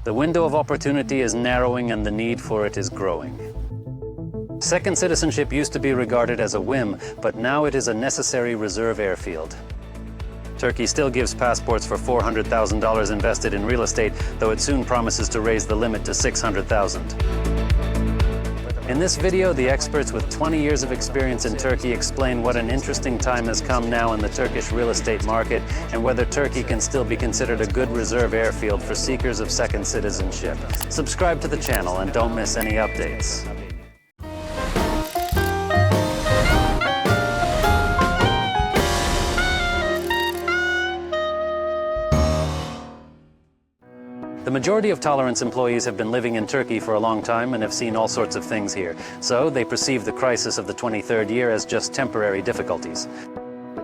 The window of opportunity is narrowing and the need for it is growing. Second citizenship used to be regarded as a whim, but now it is a necessary reserve airfield. Turkey still gives passports for $400,000 invested in real estate, though it soon promises to raise the limit to $600,000. In this video, the experts with 20 years of experience in Turkey explain what an interesting time has come now in the Turkish real estate market and whether Turkey can still be considered a good reserve airfield for seekers of second citizenship. Subscribe to the channel and don't miss any updates. The majority of Tolerance employees have been living in Turkey for a long time and have seen all sorts of things here. So they perceive the crisis of the 23rd year as just temporary difficulties.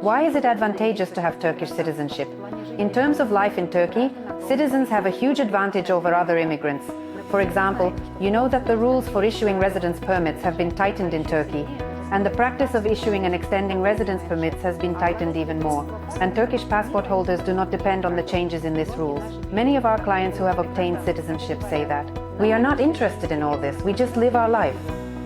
Why is it advantageous to have Turkish citizenship? In terms of life in Turkey, citizens have a huge advantage over other immigrants. For example, you know that the rules for issuing residence permits have been tightened in Turkey, and the practice of issuing and extending residence permits has been tightened even more. And Turkish passport holders do not depend on the changes in these rules. Many of our clients who have obtained citizenship say that. We are not interested in all this, we just live our life.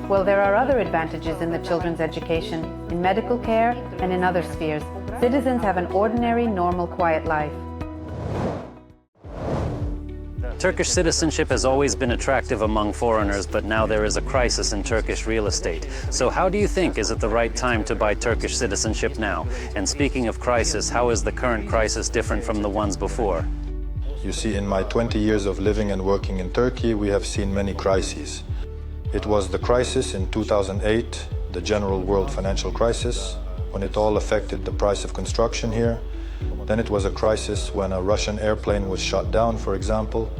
Well, there are other advantages in the children's education, in medical care, and in other spheres. Citizens have an ordinary, normal, quiet life. Turkish citizenship has always been attractive among foreigners, but now there is a crisis in Turkish real estate. So how do you think, is it the right time to buy Turkish citizenship now? And speaking of crisis, how is the current crisis different from the ones before? You see, in my 20 years of living and working in Turkey, we have seen many crises. It was the crisis in 2008, the general world financial crisis, when it all affected the price of construction here. Then it was a crisis when a Russian airplane was shot down, for example.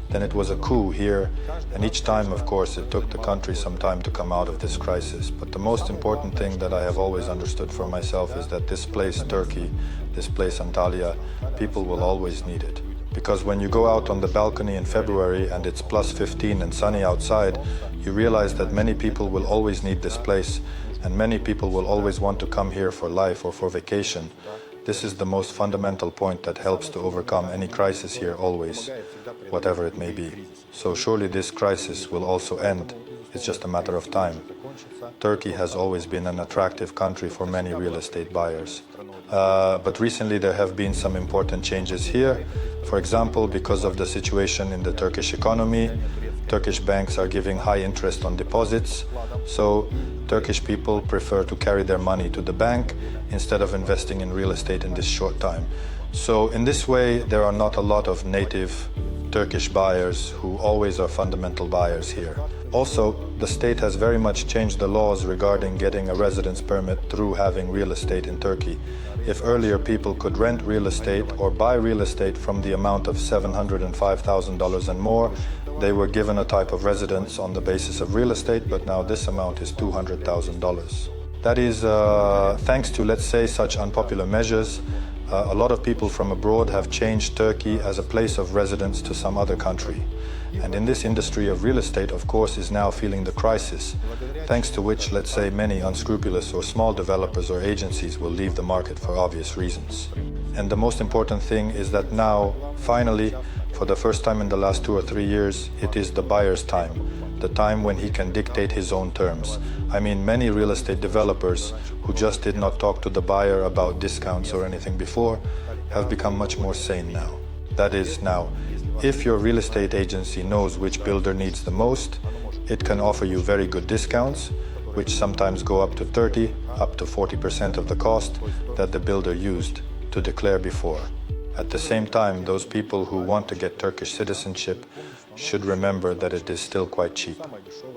Then it was a coup here, and each time, of course, it took the country some time to come out of this crisis. But the most important thing that I have always understood for myself is that this place, Turkey, this place, Antalya, people will always need it. Because when you go out on the balcony in February and it's plus 15 and sunny outside, you realize that many people will always need this place, and many people will always want to come here for life or for vacation. This is the most fundamental point that helps to overcome any crisis here always, whatever it may be. So surely this crisis will also end. It's just a matter of time. Turkey has always been an attractive country for many real estate buyers. But recently there have been some important changes here. For example, because of the situation in the Turkish economy, Turkish banks are giving high interest on deposits, so Turkish people prefer to carry their money to the bank instead of investing in real estate in this short time. So in this way, there are not a lot of native Turkish buyers who always are fundamental buyers here. Also, the state has very much changed the laws regarding getting a residence permit through having real estate in Turkey. If earlier people could rent real estate or buy real estate from the amount of $705,000 and more, they were given a type of residence on the basis of real estate, but now this amount is $200,000. That is thanks to, let's say, such unpopular measures. A lot of people from abroad have changed Turkey as a place of residence to some other country. And in this industry of real estate, of course, is now feeling the crisis, thanks to which, let's say, many unscrupulous or small developers or agencies will leave the market for obvious reasons. And the most important thing is that now, finally, for the first time in the last 2 or 3 years, it is the buyer's time, the time when he can dictate his own terms. I mean, many real estate developers who just did not talk to the buyer about discounts or anything before have become much more sane now. That is, now, if your real estate agency knows which builder needs the most, it can offer you very good discounts, which sometimes go up to 30, up to 40% of the cost that the builder used to declare before. At the same time, those people who want to get Turkish citizenship should remember that it is still quite cheap,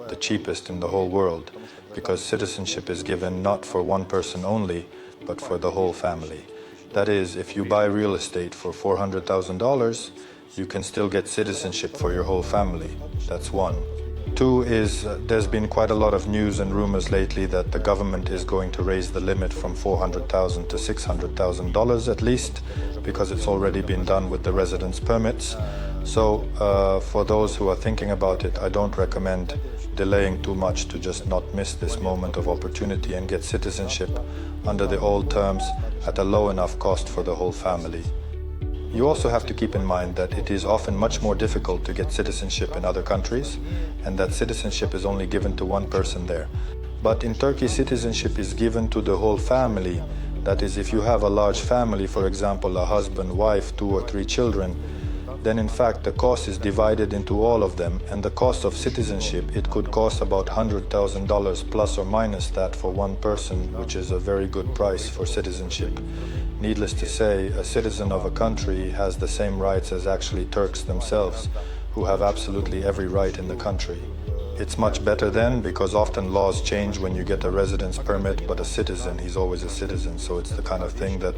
the cheapest in the whole world, because citizenship is given not for one person only, but for the whole family. That is, if you buy real estate for $400,000, you can still get citizenship for your whole family. That's one. Two is, there's been quite a lot of news and rumors lately that the government is going to raise the limit from $400,000 to $600,000 at least, because it's already been done with the residence permits. So for those who are thinking about it, I don't recommend delaying too much to just not miss this moment of opportunity and get citizenship under the old terms at a low enough cost for the whole family. You also have to keep in mind that it is often much more difficult to get citizenship in other countries, and that citizenship is only given to one person there. But in Turkey, citizenship is given to the whole family. That is, if you have a large family, for example, a husband, wife, 2 or 3 children, then in fact the cost is divided into all of them, and the cost of citizenship, it could cost about $100,000 plus or minus that for one person, which is a very good price for citizenship. Needless to say, a citizen of a country has the same rights as actually Turks themselves, who have absolutely every right in the country. It's much better then, because often laws change when you get a residence permit, but a citizen, he's always a citizen, so it's the kind of thing that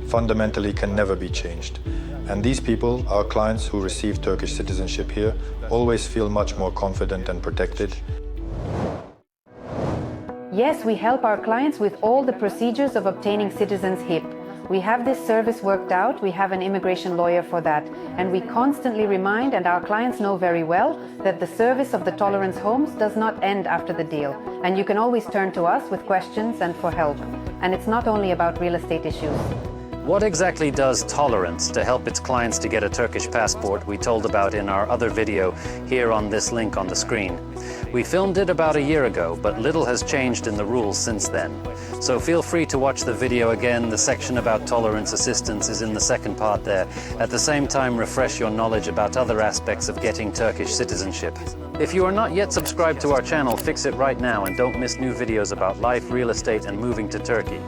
fundamentally can never be changed. And these people, our clients who receive Turkish citizenship here, always feel much more confident and protected. Yes, we help our clients with all the procedures of obtaining citizenship. We have this service worked out, we have an immigration lawyer for that, and we constantly remind, and our clients know very well, that the service of the Tolerance Homes does not end after the deal, and you can always turn to us with questions and for help. And it's not only about real estate issues. What exactly does Tolerance to help its clients to get a Turkish passport we told about in our other video here on this link on the screen? We filmed it about a year ago, but little has changed in the rules since then. So feel free to watch the video again. The section about Tolerance assistance is in the second part there. At the same time, refresh your knowledge about other aspects of getting Turkish citizenship. If you are not yet subscribed to our channel, fix it right now and don't miss new videos about life, real estate, and moving to Turkey.